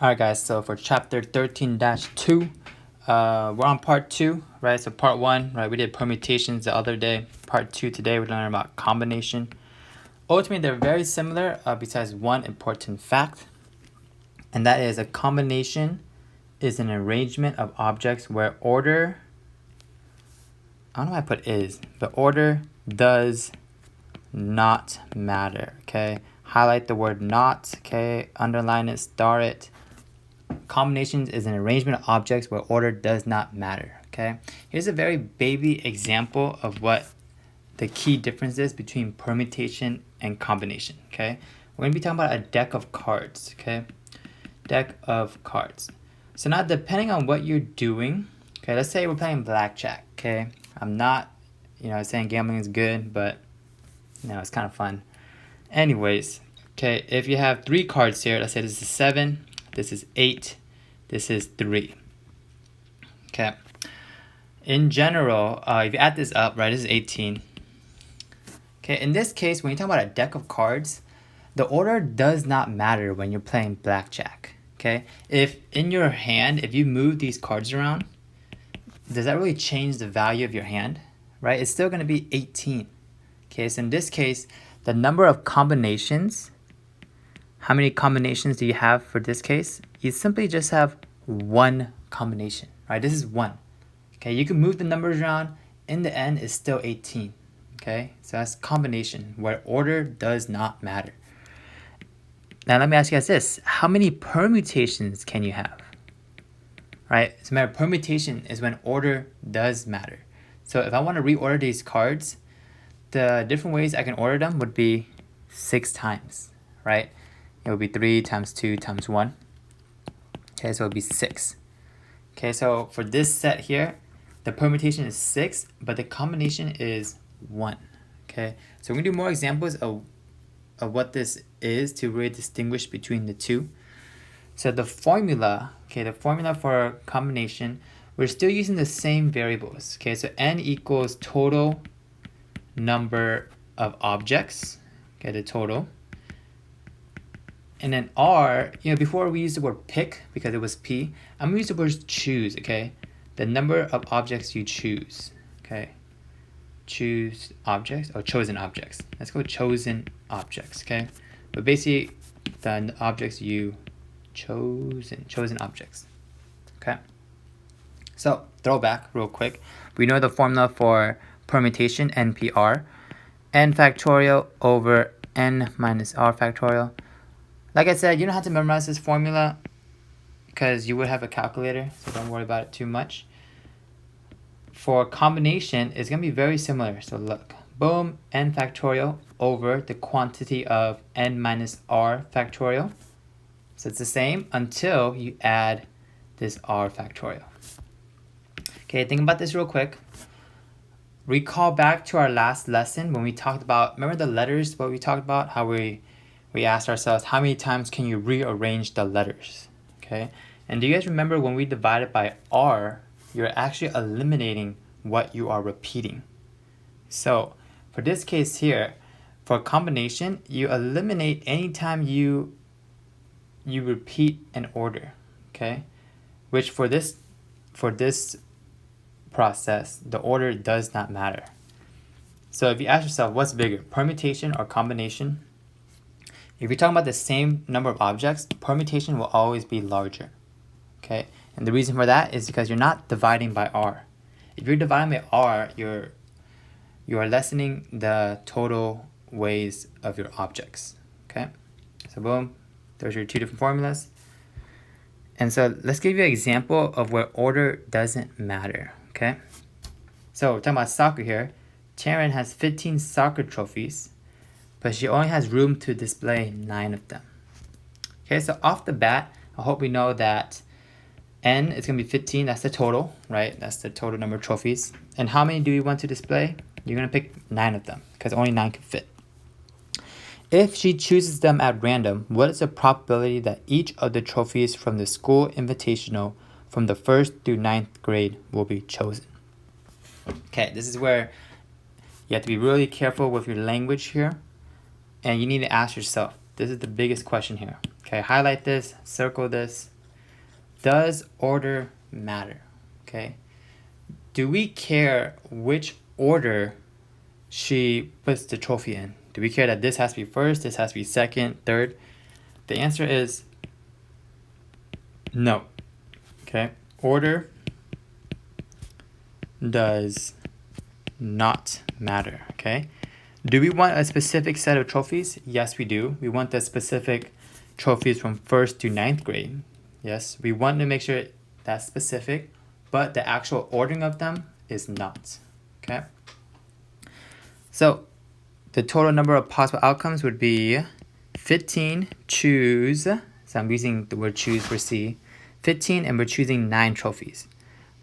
Alright guys, so for chapter 13-2, we're on part 2, right? So part 1, right, we did permutations the other day. Part 2 today, we're learning about combination. Ultimately, they're very similar besides one important fact, and that is a combination is an arrangement of objects where order, I don't know why I put is, but order does not matter, okay? Highlight the word not, okay? Underline it, star it. Combinations is an arrangement of objects where order does not matter, okay? Here's a very baby example of what the key difference is between permutation and combination, okay? We're gonna be talking about a deck of cards, okay? Deck of cards. So now depending on what you're doing, okay, let's say we're playing blackjack, okay? I'm not, saying gambling is good, but, it's kind of fun. Anyways, okay, if you have 3 cards here, let's say this is 7, this is 8, this is 3. Okay. In general, if you add this up, right, this is 18. Okay, in this case, when you talk about a deck of cards, the order does not matter when you're playing blackjack. Okay, if in your hand, if you move these cards around, does that really change the value of your hand? Right, it's still going to be 18. Okay, so in this case, the number of combinations, how many combinations do you have for this case? You simply just have one combination, right? This is 1. Okay, you can move the numbers around. In the end, it's still 18. Okay, so that's combination, where order does not matter. Now let me ask you guys this. How many permutations can you have? Right, as a matter of permutation is when order does matter. So if I want to reorder these cards, the different ways I can order them would be 6 times, right? It would be 3 times 2 times 1. Okay, so it would be 6. Okay, so for this set here, the permutation is 6, but the combination is 1. Okay, so we're going to do more examples of what this is to really distinguish between the two. So the formula, okay, the formula for combination, we're still using the same variables. Okay, so n equals total number of objects, okay, the total. And then R, before we used the word pick because it was P, I'm going to use the word choose, okay? The number of objects you choose, okay? Choose objects or chosen objects. Let's go chosen objects, okay? But basically, the objects you chosen objects, okay? So, throwback real quick. We know the formula for permutation, NPR, n factorial over n minus r factorial. Like I said, you don't have to memorize this formula because you would have a calculator, so don't worry about it too much. For combination, it's going to be very similar. So look, boom, n factorial over the quantity of n minus r factorial. So it's the same until you add this r factorial. Okay, think about this real quick. Recall back to our last lesson when we talked about, remember the letters, what we talked about, how we asked ourselves, how many times can you rearrange the letters? Okay, and do you guys remember when we divided by r, you're actually eliminating what you are repeating. So for this case here, for combination, you eliminate anytime you repeat an order, okay? Which for this process, the order does not matter. So if you ask yourself, what's bigger, permutation or combination? If you're talking about the same number of objects, permutation will always be larger, okay? And the reason for that is because you're not dividing by r. If you're dividing by r, you are lessening the total ways of your objects, okay? So boom, those are your 2 different formulas. And so let's give you an example of where order doesn't matter, okay? So we're talking about soccer here. Taryn has 15 soccer trophies, but she only has room to display 9 of them. Okay, so off the bat, I hope we know that n is going to be 15. That's the total, right? That's the total number of trophies. And how many do you want to display? You're going to pick 9 of them because only 9 can fit. If she chooses them at random, what is the probability that each of the trophies from the school invitational from the 1st through 9th grade will be chosen? Okay, this is where you have to be really careful with your language here. And you need to ask yourself, this is the biggest question here. Okay, highlight this, circle this. Does order matter? Okay. Do we care which order she puts the trophy in? Do we care that this has to be first, this has to be second, third? The answer is no. Okay. Order does not matter. Okay. Do we want a specific set of trophies? Yes, we do. We want the specific trophies from 1st to 9th grade. Yes, we want to make sure that's specific, but the actual ordering of them is not. Okay. So the total number of possible outcomes would be 15, choose. So I'm using the word choose for C. 15, and we're choosing 9 trophies.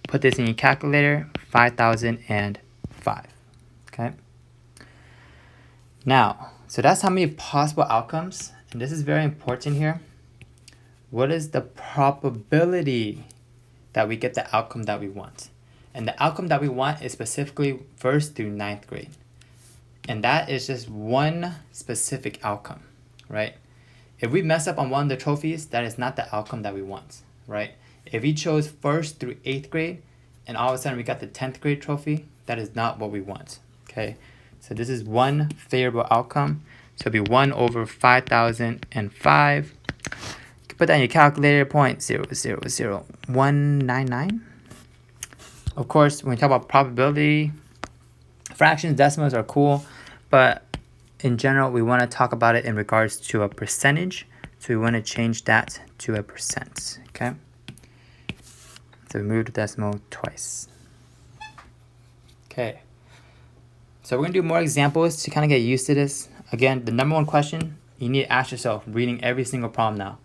Put this in your calculator, 5,005. Okay. Now, so that's how many possible outcomes, and this is very important here. What is the probability that we get the outcome that we want? And the outcome that we want is specifically 1st through 9th grade. And that is just one specific outcome, right? If we mess up on one of the trophies, that is not the outcome that we want, right? If we chose 1st through 8th grade, and all of a sudden we got the 10th grade trophy, that is not what we want, okay? So this is one favorable outcome. So it'll be 1 over 5,005. Put that in your calculator, 0.000199. Of course, when we talk about probability, fractions, decimals are cool, but in general, we want to talk about it in regards to a percentage. So we want to change that to a percent, okay? So we moved the decimal twice. Okay. So we're going to do more examples to kind of get used to this. Again, the number one question you need to ask yourself, reading every single problem now,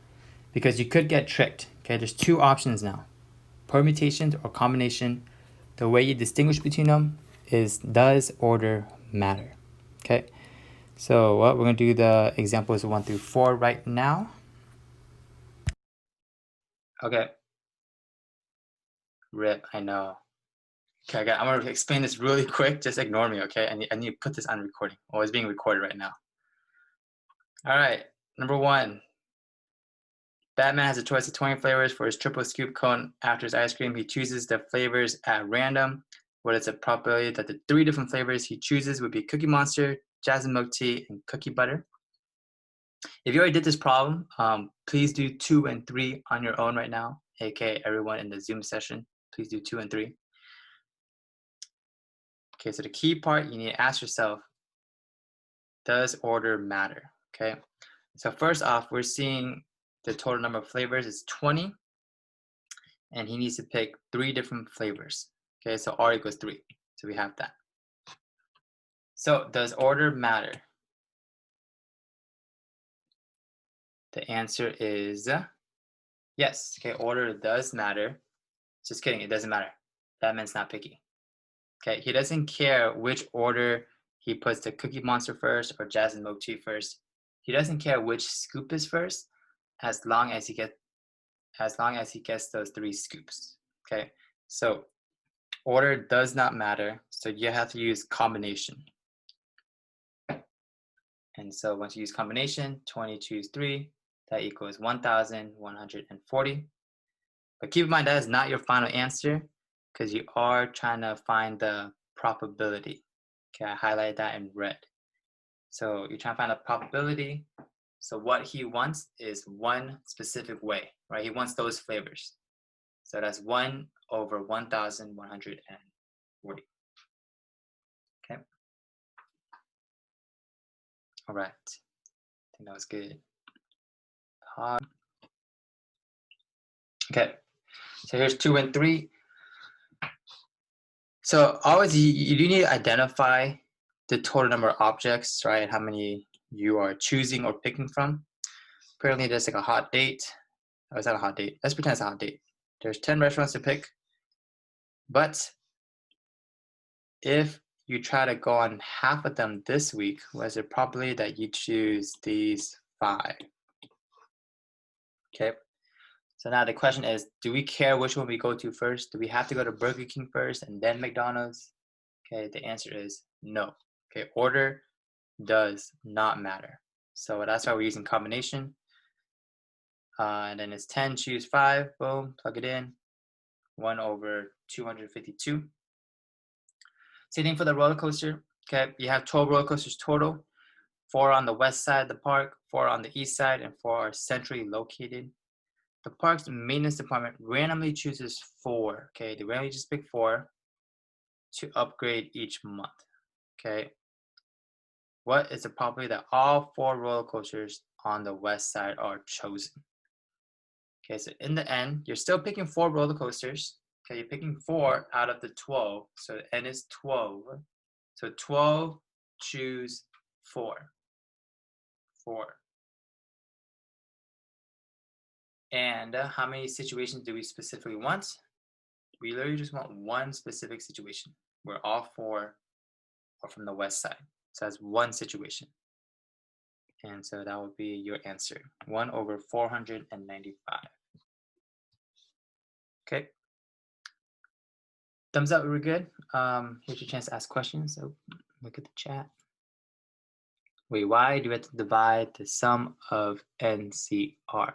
because you could get tricked, okay? There's 2 options now, permutations or combination. The way you distinguish between them is, does order matter? Okay, so we're going to do the examples 1 through 4 right now. Okay. Rip, I know. Okay, I'm going to explain this really quick. Just ignore me, okay? I need to put this on recording. Oh, it's being recorded right now. All right, number 1. Batman has a choice of 20 flavors for his triple scoop cone after his ice cream. He chooses the flavors at random. What is the probability that the 3 different flavors he chooses would be Cookie Monster, Jasmine Milk Tea, and Cookie Butter? If you already did this problem, please do 2 and 3 on your own right now, aka everyone in the Zoom session. Please do 2 and 3. Okay, so the key part you need to ask yourself, does order matter? Okay, so first off, we're seeing the total number of flavors is 20, and he needs to pick 3 different flavors. Okay, so R equals 3, so we have that. So does order matter? The answer is yes. Okay, order does matter. Just kidding, it doesn't matter. Batman's not picky. Okay, he doesn't care which order he puts the Cookie Monster first or Jasmine Milk Tea first. He doesn't care which scoop is first, as long as he gets those 3 scoops. Okay, so order does not matter, so you have to use combination. And so once you use combination, 20 choose 3, that equals 1,140. But keep in mind that is not your final answer, because you are trying to find the probability. Okay, I highlighted that in red. So you're trying to find a probability. So what he wants is one specific way, right? He wants those flavors. So that's 1 over 1,140. Okay. All right. I think that was good. Okay. So here's 2 and 3. So always you do need to identify the total number of objects, right? How many you are choosing or picking from. Apparently there's like a hot date. Oh, it's not a hot date. Let's pretend it's a hot date. There's 10 restaurants to pick. But if you try to go on half of them this week, what is the probability that you choose these 5? Okay. So now the question is, do we care which one we go to first? Do we have to go to Burger King first and then McDonald's? Okay, the answer is no. Okay, order does not matter. So that's why we're using combination. And then it's 10, choose 5, boom, plug it in, 1 over 252. Same thing for the roller coaster. Okay, you have 12 roller coasters total, 4 on the west side of the park, 4 on the east side, and 4 are centrally located. The park's maintenance department randomly chooses 4. Okay, they randomly just pick 4 to upgrade each month. Okay, what is the probability that all 4 roller coasters on the west side are chosen? Okay, so in the end, you're still picking 4 roller coasters. Okay, you're picking 4 out of the 12. So the n is 12. So 12, choose 4. 4. And how many situations do we specifically want? We literally just want one specific situation where all 4 are from the west side. So that's one situation. And so that would be your answer, 1 over 495. Okay. Thumbs up, we're good. Here's your chance to ask questions. So look at the chat. Wait, why do we have to divide the sum of NCR?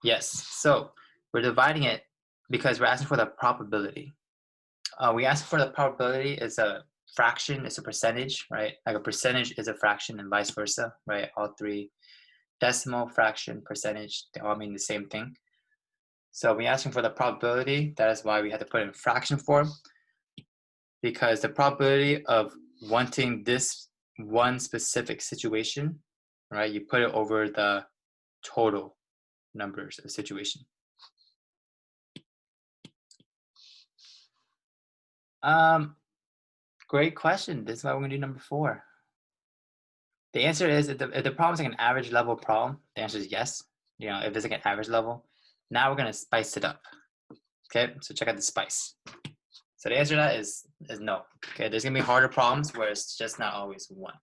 Yes, so we're dividing it because we're asking for the probability. We ask for the probability is a fraction, it's a percentage, right? Like a percentage is a fraction and vice versa, right? All 3, decimal, fraction, percentage, they all mean the same thing. So we're asking for the probability. That is why we had to put it in fraction form, because the probability of wanting this one specific situation, right? You put it over the total numbers of the situation. Great question. This is why we're gonna do number 4. The answer is if the problem is like an average level problem, the answer is yes. You know, if it's like an average level. Now we're gonna spice it up. Okay, so check out the spice. So the answer to that is no. Okay, there's gonna be harder problems where it's just not always 1.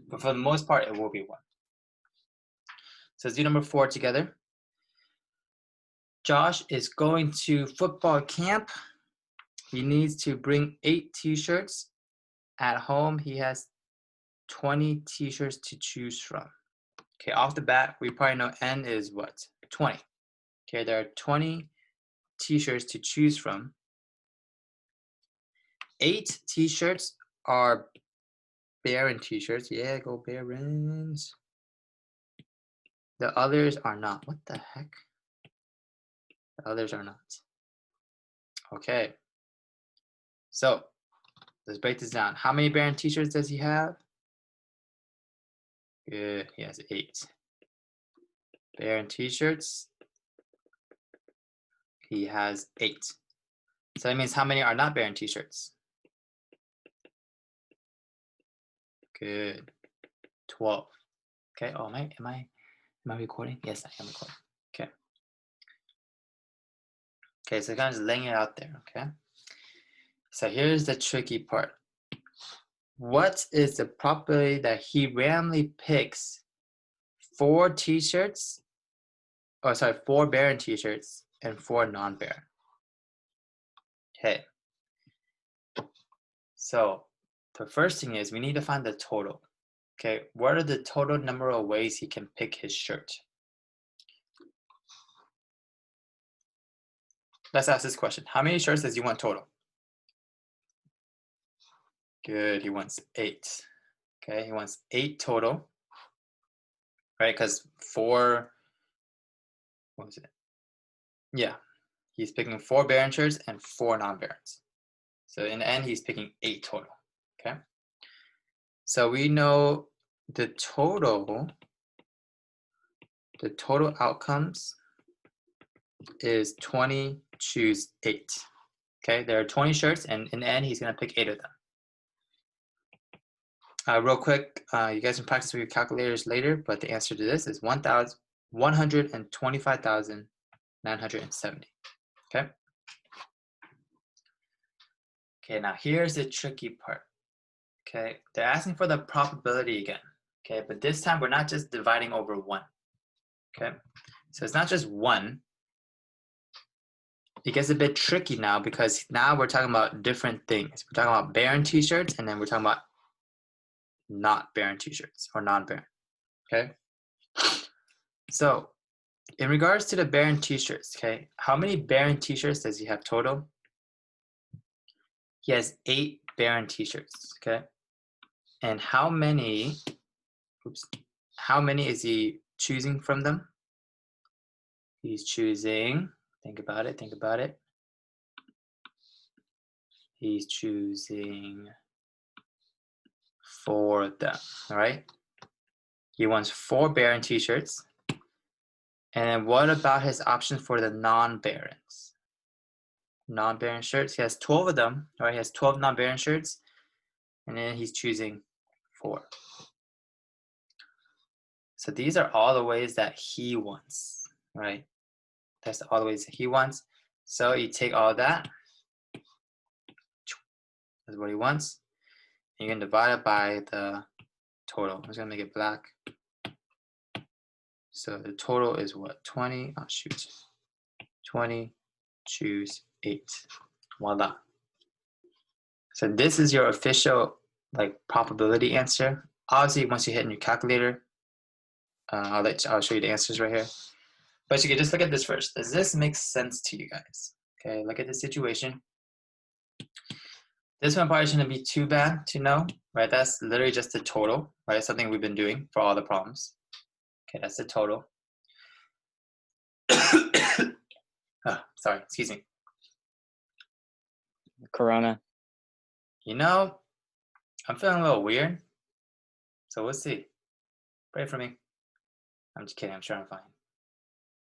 But for the most part, it will be 1. So let's do number 4 together. Josh is going to football camp. He needs to bring 8 t-shirts. At home, he has 20 t-shirts to choose from. Okay, off the bat, we probably know N is what? 20. Okay, there are 20 t-shirts to choose from. 8 t-shirts are Baron t-shirts. Yeah, go Barons. The others are not. What the heck? The others are not. Okay. So let's break this down. How many Baron t-shirts does he have? Good. He has 8. Baron t-shirts. He has 8. So that means how many are not Baron t-shirts? Good. 12. Okay. Oh, am I recording? Yes, I am recording. Okay. Okay, so kind of just laying it out there, okay? So here's the tricky part. What is the probability that he randomly picks 4 t-shirts, 4 Baron t-shirts and 4 non-Baron? Okay. So the first thing is we need to find the total. Okay, what are the total number of ways he can pick his shirt? Let's ask this question. How many shirts does he want total? Good, he wants 8. Okay, he wants 8 total, right? Because 4, what was it? Yeah, he's picking 4 Baron shirts and 4 non-Barons. So in the end, he's picking 8 total, okay? So we know the total outcomes is 20, choose 8. Okay, there are 20 shirts, and in the end, he's gonna pick 8 of them. Real quick, you guys can practice with your calculators later, but the answer to this is 125,970. Okay. Okay, now here's the tricky part. Okay, they're asking for the probability again. Okay, but this time we're not just dividing over 1. Okay, so it's not just 1. It gets a bit tricky now because now we're talking about different things. We're talking about Baron t-shirts, and then we're talking about not Baron t-shirts or non-Baron. Okay, so In regards to the Baron t-shirts, okay, how many Baron t-shirts does he have total? He has 8 Baron t-shirts, okay? And how many is he choosing from them? He's choosing, think about it. He's choosing 4 of them, all right? He wants 4 Baron t-shirts. And then what about his options for the non-Barons? Non-Baron shirts, he has 12 of them, all right? He has 12 non-Baron shirts, and then he's choosing 4. So these are all the ways that he wants, right? That's all the ways that he wants. So you take all of that, that's what he wants. And you can divide it by the total. I'm just gonna make it black. So the total is what? 20, oh shoot. 20, choose 8. Voila. So this is your official like probability answer. Obviously, once you hit in your calculator, I'll show you the answers right here. But you can just look at this first. Does this make sense to you guys? Okay, look at the situation. This one probably shouldn't be too bad to know, right? That's literally just the total, right? It's something we've been doing for all the problems. Okay, that's the total. Oh, sorry, excuse me. Corona. You know, I'm feeling a little weird. So we'll see. Pray for me. I'm just kidding. I'm sure I'm fine.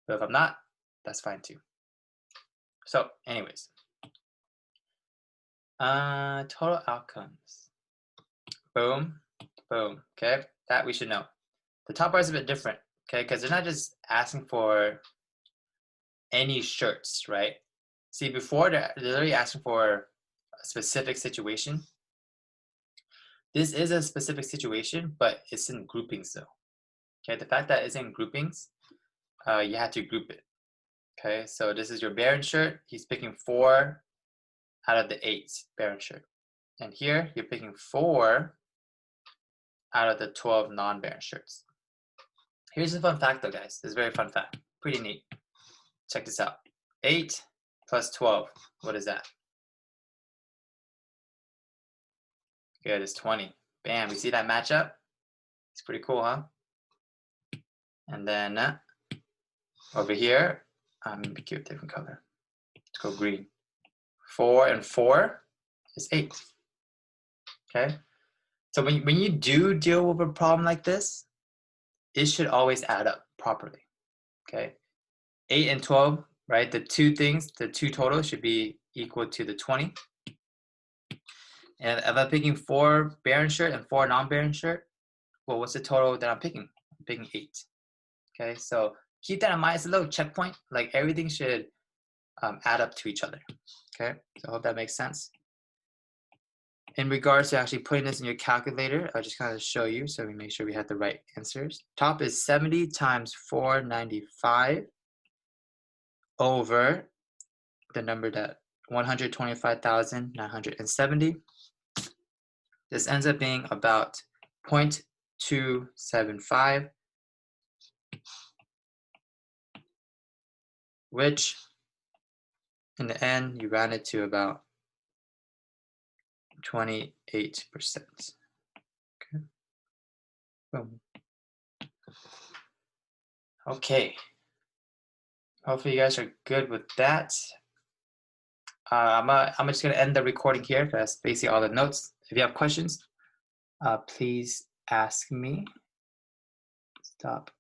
But if I'm not, that's fine too. So anyways. Total outcomes. Boom, boom. Okay, that we should know. The top bar is a bit different, okay, because they're not just asking for any shirts, right? See, before they're literally asking for a specific situation. This is a specific situation, but it's in groupings though. Okay, the fact that it's in groupings, you have to group it. Okay, so this is your Baron shirt. He's picking 4 out of the 8 Baron shirt. And here, you're picking 4 out of the 12 non-Baron shirts. Here's a fun fact though, guys. This is a very fun fact. Pretty neat. Check this out. 8 plus 12. What is that? Good, it's 20. Bam, we see that matchup? It's pretty cool, huh? And then over here, I'm gonna give it a different color. Let's go green. 4 and 4 is 8. Okay? So when you do deal with a problem like this, it should always add up properly. Okay? 8 and 12, right? The two totals should be equal to the 20. And if I'm picking 4 Baron shirt and 4 non-Baron shirt, well, what's the total that I'm picking? I'm picking 8. Okay, so keep that in mind. It's a little checkpoint. Like everything should add up to each other. Okay, so I hope that makes sense. In regards to actually putting this in your calculator, I'll just kind of show you so we make sure we have the right answers. Top is 70 times 495 over the number that 125,970. This ends up being about 0.275, which in the end, you round it to about 28%. Okay. Boom. Okay. Hopefully you guys are good with that. I'm just gonna end the recording here. That's basically all the notes. If you have questions, please ask me. Stop